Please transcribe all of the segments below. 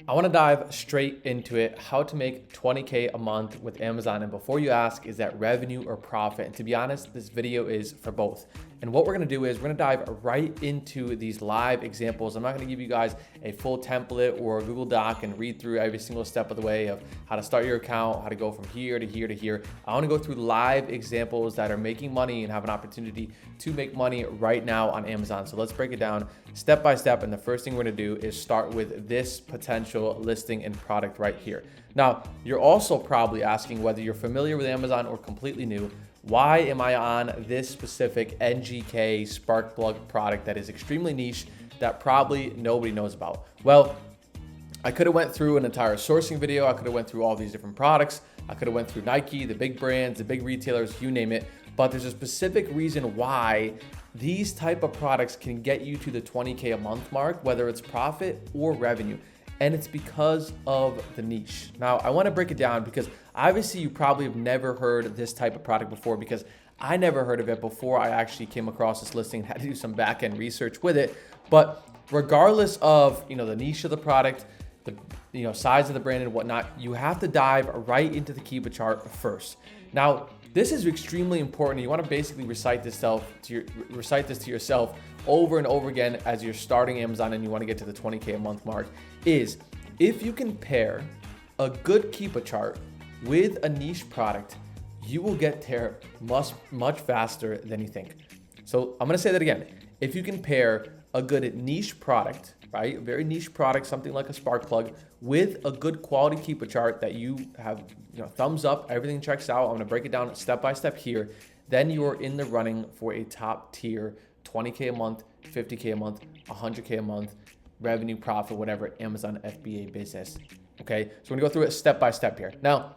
I want to dive straight into it, how to make 20K a month with Amazon. And before you ask, is that revenue or profit? And to be honest, this video is for both. And what we're going to do is we're going to dive right into these live examples. I'm not going to give you guys a full template or a Google Doc and read through every single step of the way of how to start your account, how to go from here to here to here. I want to go through live examples that are making money and have an opportunity to make money right now on Amazon. So let's break it down step by step. And the first thing we're going to do is start with this potential listing and product right here. Now, you're also probably asking, whether you're familiar with Amazon or completely new, why am I on this specific NGK spark plug product that is extremely niche that probably nobody knows about? Well, I could have went through an entire sourcing video. I could have went through all these different products. I could have went through Nike, the big brands, the big retailers, you name it. But there's a specific reason why these type of products can get you to the 20K a month mark, whether it's profit or revenue. And it's because of the niche. Now, I want to break it down because obviously you probably have never heard of this type of product before, because I never heard of it before I actually came across this listing and had to do some back-end research with it. But regardless of, the niche of the product, the size of the brand and whatnot, you have to dive right into the keyword chart first. Now, this is extremely important. You want to basically recite this to yourself over and over again as you're starting Amazon and you want to get to the 20K a month mark. Is if you can pair a good keyword chart with a niche product, you will get there much faster than you think. So I'm going to say that again. If you can pair a good niche product, right? A very niche product, something like a spark plug, with a good quality keyword chart that you have, thumbs up, everything checks out. I'm going to break it down step by step here. Then you are in the running for a top tier 20K a month, 50K a month, 100K a month, revenue, profit, whatever, Amazon FBA business. Okay. So we're going to go through it step by step here. Now,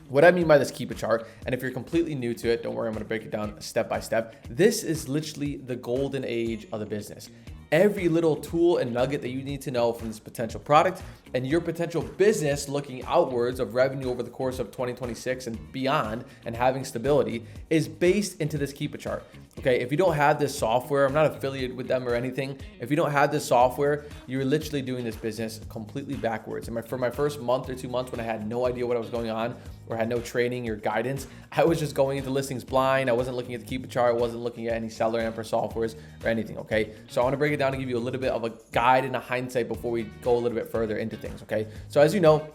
what I mean by this keyword chart, and if you're completely new to it, don't worry, I'm going to break it down step by step. This is literally the golden age of the business. Every little tool and nugget that you need to know from this potential product and your potential business looking outwards of revenue over the course of 2026 and beyond and having stability is based into this keyword chart. Okay, if you don't have this software, I'm not affiliated with them or anything. If you don't have this software, you're literally doing this business completely backwards. And for my first month or 2 months, when I had no idea what was going on or had no training or guidance, I was just going into listings blind. I wasn't looking at the keyword chart. I wasn't looking at any SellerAmp or softwares or anything. Okay, so I want to break it down to give you a little bit of a guide and a hindsight before we go a little bit further into things. Okay, so as you know,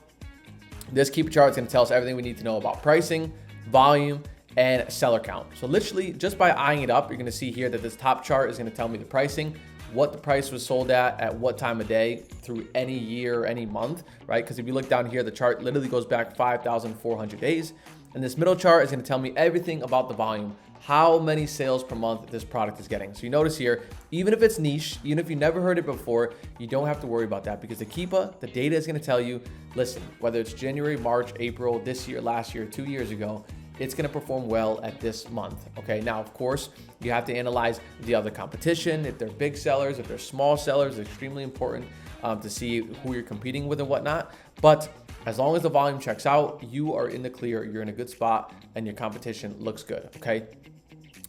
this keyword chart is going to tell us everything we need to know about pricing, volume, and seller count. So literally just by eyeing it up, you're going to see here that this top chart is going to tell me the pricing, what the price was sold at what time of day through any year, any month, right? Because if you look down here, the chart literally goes back 5,400 days. And this middle chart is going to tell me everything about the volume, how many sales per month this product is getting. So you notice here, even if it's niche, even if you never heard it before, you don't have to worry about that, because the data is going to tell you, listen, whether it's January, March, April, this year, last year, 2 years ago, it's going to perform well at this month. Okay. Now, of course, you have to analyze the other competition. If they're big sellers, if they're small sellers, it's extremely important to see who you're competing with and whatnot. But as long as the volume checks out, you are in the clear, you're in a good spot, and your competition looks good. Okay.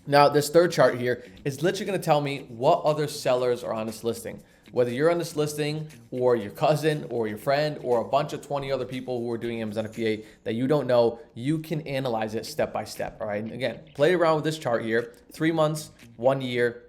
Now, this third chart here is literally going to tell me what other sellers are on this listing. Whether you're on this listing or your cousin or your friend or a bunch of 20 other people who are doing Amazon FBA that you don't know, you can analyze it step by step. All right. And again, play around with this chart here, 3 months, 1 year,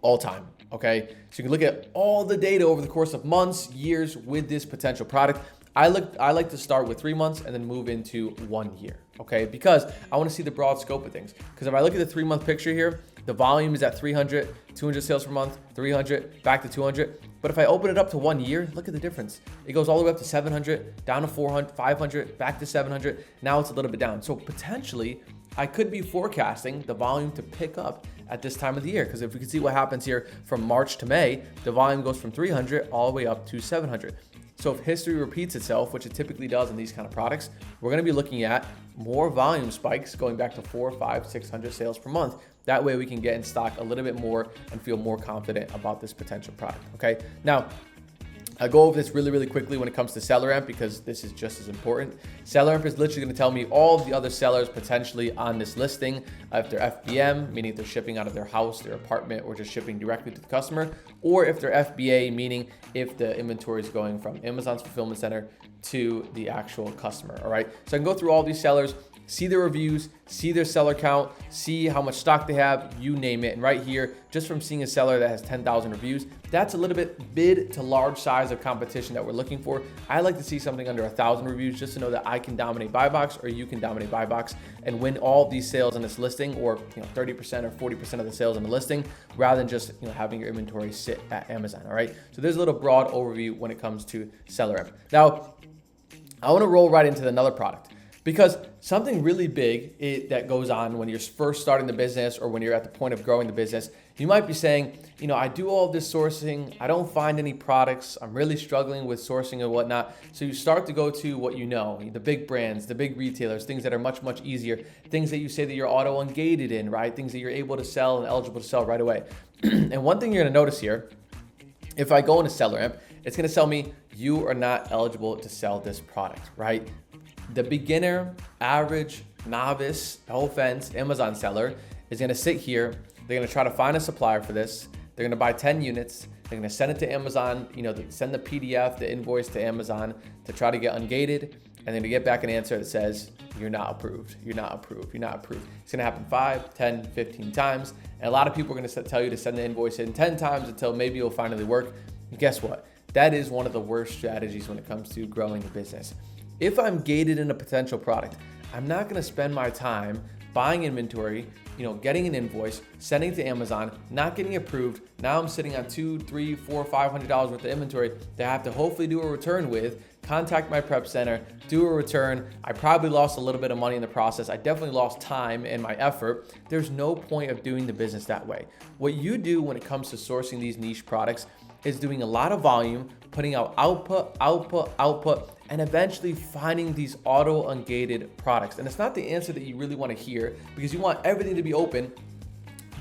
all time. Okay. So you can look at all the data over the course of months, years with this potential product. I like to start with 3 months and then move into 1 year. Okay. Because I want to see the broad scope of things. Because if I look at the 3 month picture here, the volume is at 300, 200 sales per month, 300, back to 200. But if I open it up to 1 year, look at the difference. It goes all the way up to 700, down to 400, 500, back to 700. Now it's a little bit down. So potentially I could be forecasting the volume to pick up at this time of the year. Because if we can see what happens here from March to May, the volume goes from 300 all the way up to 700. So if history repeats itself, which it typically does in these kind of products, we're going to be looking at more volume spikes going back to 400, 500, 600 sales per month. That way we can get in stock a little bit more and feel more confident about this potential product. Okay. Now, I'll go over this really quickly when it comes to SellerAmp because this is just as important. SellerAmp is literally going to tell me all of the other sellers potentially on this listing, if they're FBM, meaning if they're shipping out of their house, their apartment, or just shipping directly to the customer, or if they're FBA, meaning if the inventory is going from Amazon's fulfillment center to the actual customer. All right, so I can go through all these sellers, see their reviews, see their seller count, see how much stock they have, you name it. And right here, just from seeing a seller that has 10,000 reviews, that's a little bit mid to large size of competition that we're looking for. I like to see something under 1,000 reviews just to know that I can dominate buy box or you can dominate buy box and win all these sales on this listing, or 30% or 40% of the sales on the listing, rather than just having your inventory sit at Amazon. All right, so there's a little broad overview when it comes to SellerAmp. Now, I want to roll right into another product, because something really big that goes on when you're first starting the business or when you're at the point of growing the business, you might be saying, I do all this sourcing, I don't find any products, I'm really struggling with sourcing and whatnot. So you start to go to what the big brands, the big retailers, things that are much easier, things that you say that you're auto-ungated in, right? Things that you're able to sell and eligible to sell right away. And one thing you're gonna notice here, if I go into SellerAmp, it's gonna tell me you are not eligible to sell this product, right? The beginner, average, novice, no offense, Amazon seller is gonna sit here. They're gonna try to find a supplier for this. They're gonna buy 10 units. They're gonna send it to Amazon, send the PDF, the invoice to Amazon to try to get ungated. And then to get back an answer that says, you're not approved, you're not approved, you're not approved. It's gonna happen 5, 10, 15 times. And a lot of people are gonna tell you to send the invoice in 10 times until maybe it'll finally work. And guess what? That is one of the worst strategies when it comes to growing a business. If I'm gated in a potential product, I'm not gonna spend my time buying inventory, getting an invoice, sending it to Amazon, not getting approved. Now I'm sitting on $200, $300, $400, $500 worth of inventory that I have to hopefully do a return with, contact my prep center, do a return. I probably lost a little bit of money in the process. I definitely lost time and my effort. There's no point of doing the business that way. What you do when it comes to sourcing these niche products is doing a lot of volume, putting out output, and eventually finding these auto-ungated products. And it's not the answer that you really want to hear, because you want everything to be open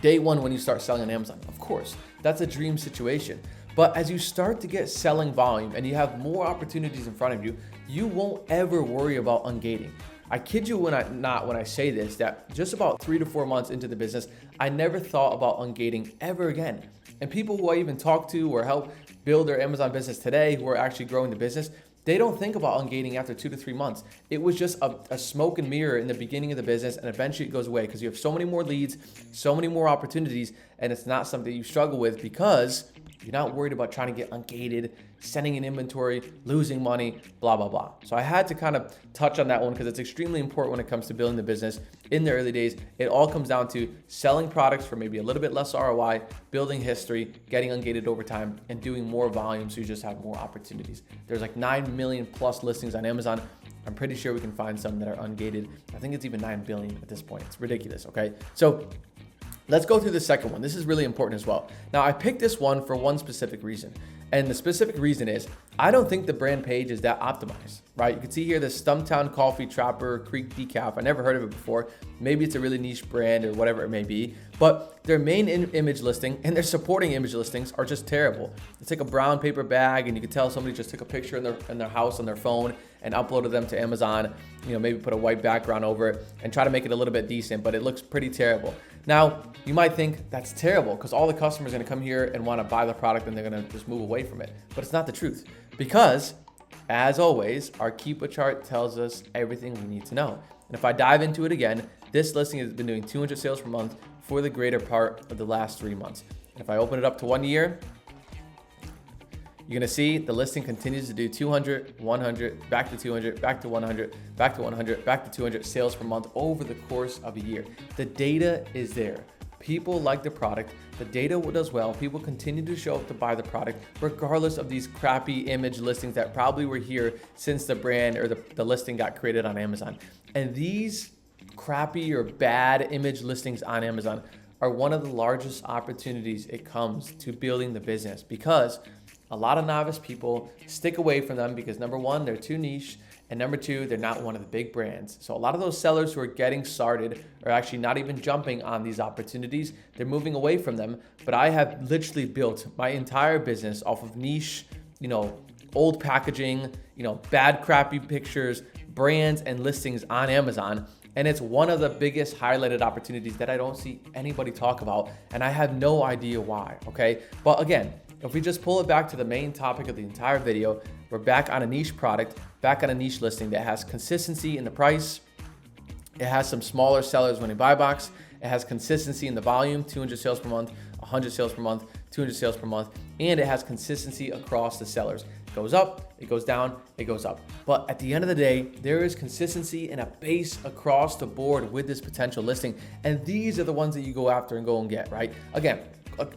day one when you start selling on Amazon. Of course, that's a dream situation. But as you start to get selling volume and you have more opportunities in front of you, you won't ever worry about ungating. I kid you when I say this, that just about 3 to 4 months into the business, I never thought about ungating ever again. And people who I even talk to or help build their Amazon business today, who are actually growing the business, they don't think about ungating after 2 to 3 months. It was just a smoke and mirror in the beginning of the business, and eventually it goes away because you have so many more leads, so many more opportunities, and it's not something you struggle with because you're not worried about trying to get ungated, sending in inventory, losing money, blah, blah, blah. So I had to kind of touch on that one because it's extremely important when it comes to building the business in the early days. It all comes down to selling products for maybe a little bit less ROI, building history, getting ungated over time, and doing more volume so you just have more opportunities. There's like 9 million plus listings on Amazon. I'm pretty sure we can find some that are ungated. I think it's even 9 billion at this point. It's ridiculous, okay? So let's go through the second one. This is really important as well. Now, I picked this one for one specific reason. And the specific reason is I don't think the brand page is that optimized, right? You can see here the Stumptown Coffee Trapper Creek Decaf. I never heard of it before. Maybe it's a really niche brand or whatever it may be. But their main image listing and their supporting image listings are just terrible. It's like a brown paper bag, and you can tell somebody just took a picture in their house on their phone and uploaded them to Amazon. Maybe put a white background over it and try to make it a little bit decent, but it looks pretty terrible. Now, you might think that's terrible because all the customers are gonna come here and wanna buy the product and they're gonna just move away from it. But it's not the truth, because as always, our Keepa chart tells us everything we need to know. And if I dive into it again, this listing has been doing 200 sales per month for the greater part of the last 3 months. And if I open it up to 1 year, you're gonna see the listing continues to do 200, 100, back to 200, back to 100, back to 100, back to 200 sales per month over the course of a year. The data is there. People like the product. The data does well. People continue to show up to buy the product, regardless of these crappy image listings that probably were here since the brand or the listing got created on Amazon. And these crappy or bad image listings on Amazon are one of the largest opportunities it comes to building the business, because a lot of novice people stick away from them because number one, they're too niche, and number two, they're not one of the big brands. So a lot of those sellers who are getting started are actually not even jumping on these opportunities. They're moving away from them. But I have literally built my entire business off of niche, old packaging, bad, crappy pictures, brands and listings on Amazon. And it's one of the biggest highlighted opportunities that I don't see anybody talk about. And I have no idea why, okay? But again, if we just pull it back to the main topic of the entire video, we're back on a niche product, back on a niche listing that has consistency in the price. It has some smaller sellers when they buy box. It has consistency in the volume, 200 sales per month, 100 sales per month, 200 sales per month, and it has consistency across the sellers. It goes up, it goes down, it goes up. But at the end of the day, there is consistency and a base across the board with this potential listing. And these are the ones that you go after and go and get, right? Again,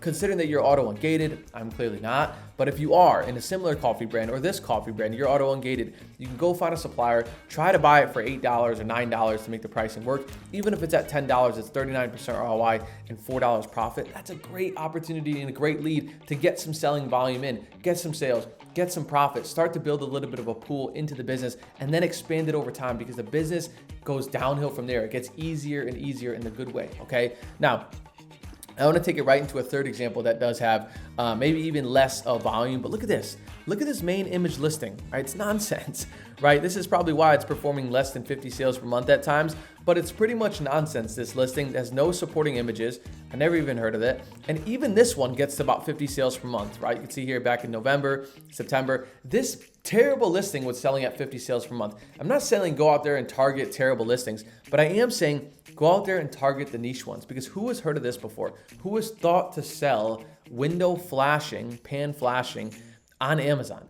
considering that you're auto ungated, I'm clearly not, but if you are in a similar coffee brand or this coffee brand, you're auto ungated, you can go find a supplier, try to buy it for $8 or $9 to make the pricing work. Even if it's at $10, it's 39% ROI and $4 profit. That's a great opportunity and a great lead to get some selling volume in, get some sales, get some profit, start to build a little bit of a pool into the business, and then expand it over time because the business goes downhill from there. It gets easier and easier in the good way, okay? Now, I want to take it right into a third example that does have maybe even less of volume, but look at this. Look at this main image listing, right? It's nonsense, right? This is probably why it's performing less than 50 sales per month at times, but it's pretty much nonsense. This listing has no supporting images. I never even heard of it. And even this one gets to about 50 sales per month, right? You can see here back in November, September, this terrible listing was selling at 50 sales per month. I'm not saying go out there and target terrible listings, but I am saying go out there and target the niche ones, because who has heard of this before? Who has thought to sell window flashing, pan flashing on Amazon?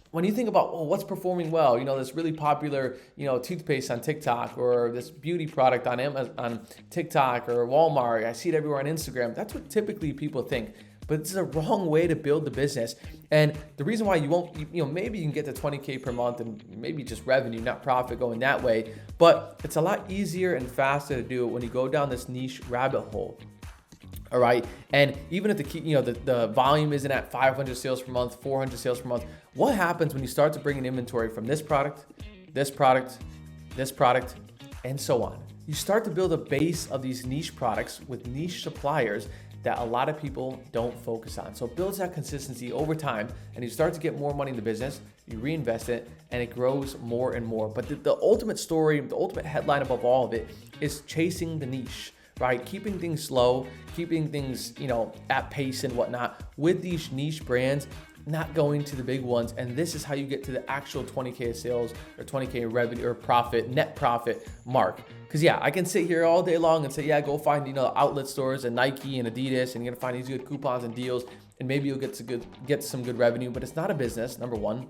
When you think about, what's performing well, this really popular, toothpaste on TikTok, or this beauty product on Amazon, on TikTok or Walmart, I see it everywhere on Instagram. That's what typically people think. But it's a wrong way to build the business. And the reason why you won't, maybe you can get to 20K per month and maybe just revenue, not profit, going that way. But it's a lot easier and faster to do it when you go down this niche rabbit hole. All right. And even if the volume isn't at 500 sales per month, 400 sales per month, what happens when you start to bring in inventory from this product, this product, this product, and so on? You start to build a base of these niche products with niche suppliers that a lot of people don't focus on. So it builds that consistency over time, and you start to get more money in the business, you reinvest it, and it grows more and more. But the ultimate story, the ultimate headline above all of it is chasing the niche, right? Keeping things slow, keeping things, at pace and whatnot with these niche brands, not going to the big ones. And this is how you get to the actual 20K of sales or 20K revenue or profit, net profit mark. Because yeah, I can sit here all day long and say, yeah, go find, outlet stores and Nike and Adidas, and you're gonna find these good coupons and deals, and maybe you'll get some good revenue, but it's not a business, number one.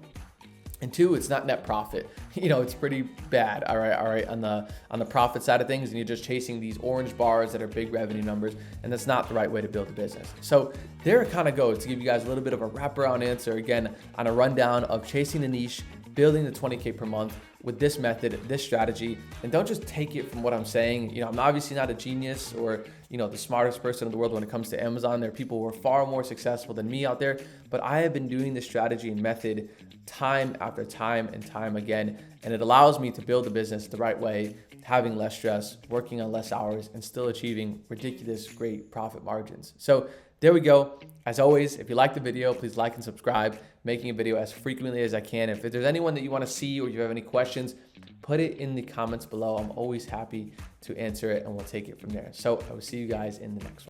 And two, it's not net profit. It's pretty bad. All right, on the profit side of things, and you're just chasing these orange bars that are big revenue numbers, and that's not the right way to build a business. So there it kind of goes to give you guys a little bit of a wraparound answer again on a rundown of chasing the niche, building the 20K per month with this method, this strategy. And don't just take it from what I'm saying. I'm obviously not a genius or the smartest person in the world when it comes to Amazon. There are people who are far more successful than me out there, but I have been doing this strategy and method time after time and time again, and it allows me to build a business the right way, having less stress, working on less hours, and still achieving ridiculous great profit margins. So there we go. As always, if you like the video, please like and subscribe, making a video as frequently as I can. If there's anyone that you want to see or you have any questions, put it in the comments below. I'm always happy to answer it, and we'll take it from there. So I will see you guys in the next one.